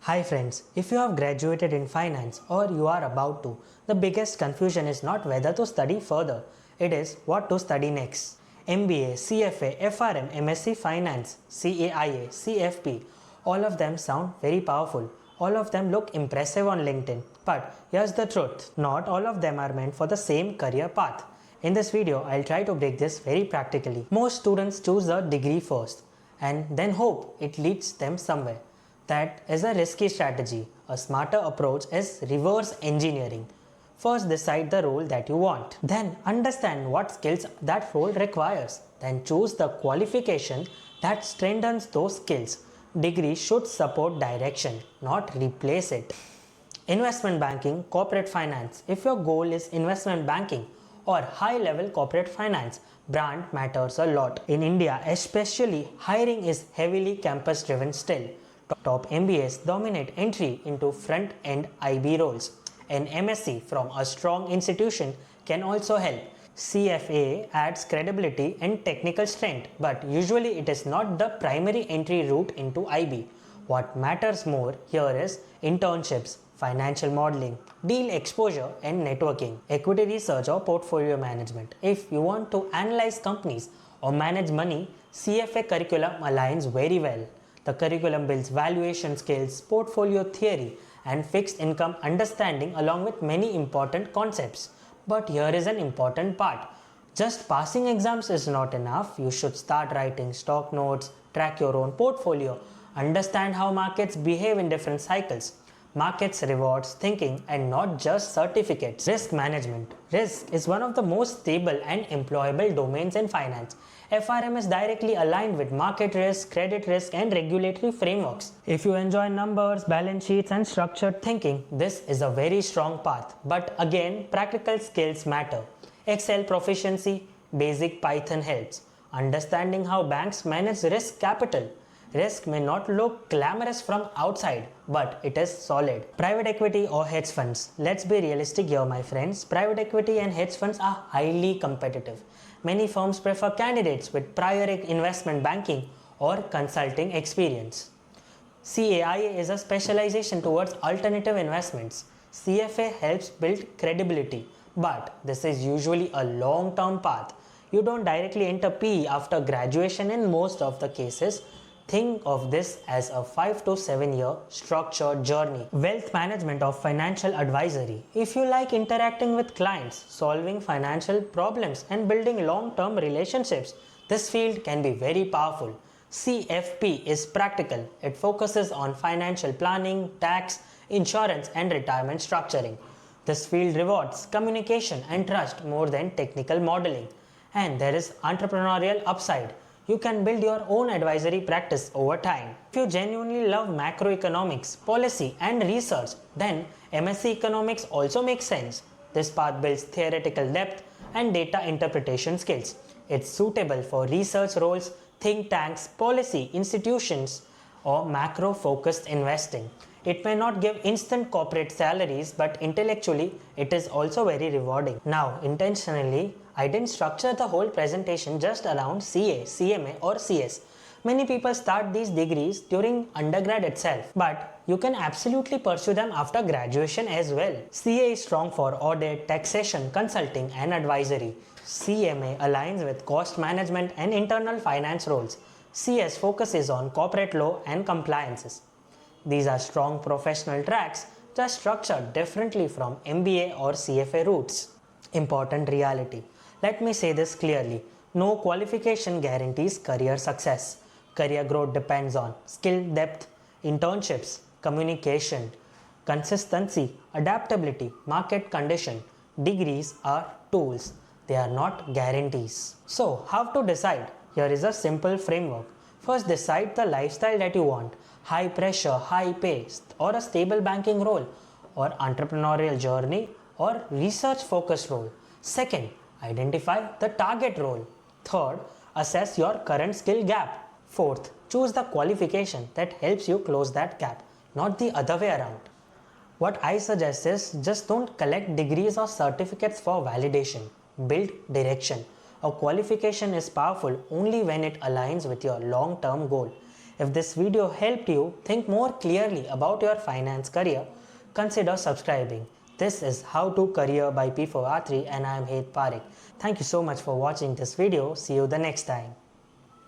Hi friends, if you have graduated in finance or you are about to, the biggest confusion is not whether to study further, it is what to study next. MBA, CFA, FRM, MSc Finance, CAIA, CFP, all of them sound very powerful. All of them look impressive on LinkedIn. But here's the truth, not all of them are meant for the same career path. In this video, I'll try to break this very practically. Most students choose a degree first and then hope it leads them somewhere. That is a risky strategy. A smarter approach is reverse engineering. First, decide the role that you want. Then, understand what skills that role requires. Then, choose the qualification that strengthens those skills. Degree should support direction, not replace it. Investment banking, corporate finance. If your goal is investment banking or high level corporate finance, brand matters a lot. In India, especially, hiring is heavily campus driven still. Top MBAs dominate entry into front-end IB roles. An MSc from a strong institution can also help. CFA adds credibility and technical strength, but usually it is not the primary entry route into IB. What matters more here is internships, financial modeling, deal exposure, and networking, equity research or portfolio management. If you want to analyze companies or manage money, CFA curriculum aligns very well. The curriculum builds valuation skills, portfolio theory, and fixed income understanding along with many important concepts. But here is an important part. Just passing exams is not enough. You should start writing stock notes, track your own portfolio, understand how markets behave in different cycles. Markets rewards thinking and not just certificates. Risk management. Risk is one of the most stable and employable domains in finance. FRM is directly aligned with market risk, credit risk, and regulatory frameworks. If you enjoy numbers, balance sheets, and structured thinking, this is a very strong path. But again, practical skills matter. Excel proficiency, basic Python helps. Understanding how banks manage risk capital. Risk may not look glamorous from outside, but it is solid. Private equity or hedge funds. Let's be realistic here, my friends. Private equity and hedge funds are highly competitive. Many firms prefer candidates with prior investment banking or consulting experience. CAIA is a specialization towards alternative investments. CFA helps build credibility, but this is usually a long-term path. You don't directly enter PE after graduation in most of the cases. Think of this as a 5 to 7 year structured journey. Wealth management or financial advisory. If you like interacting with clients, solving financial problems, and building long-term relationships, this field can be very powerful. CFP is practical. It focuses on financial planning, tax, insurance, and retirement structuring. This field rewards communication and trust more than technical modeling. And there is entrepreneurial upside. You can build your own advisory practice over time. If you genuinely love macroeconomics, policy, and research, then MSc Economics also makes sense. This path builds theoretical depth and data interpretation skills. It's suitable for research roles, think tanks, policy institutions, or macro-focused investing. It may not give instant corporate salaries, but intellectually, it is also very rewarding. Now, intentionally, I didn't structure the whole presentation just around CA, CMA or CS. Many people start these degrees during undergrad itself, but you can absolutely pursue them after graduation as well. CA is strong for audit, taxation, consulting and advisory. CMA aligns with cost management and internal finance roles. CS focuses on corporate law and compliances. These are strong professional tracks, just structured differently from MBA or CFA routes. Important reality. Let me say this clearly. No qualification guarantees career success. Career growth depends on skill depth, internships, communication, consistency, adaptability, market condition. Degrees are tools. They are not guarantees. So, how to decide? Here is a simple framework. First, decide the lifestyle that you want. High pressure, high pace, or a stable banking role, or entrepreneurial journey, or research focused role. Second, identify the target role. Third, assess your current skill gap. Fourth, choose the qualification that helps you close that gap, not the other way around. What I suggest is just don't collect degrees or certificates for validation. Build direction. A qualification is powerful only when it aligns with your long-term goal. If this video helped you think more clearly about your finance career, consider subscribing. This is How to Career by P4R3 and I am Hed Parekh. Thank you so much for watching this video. See you the next time.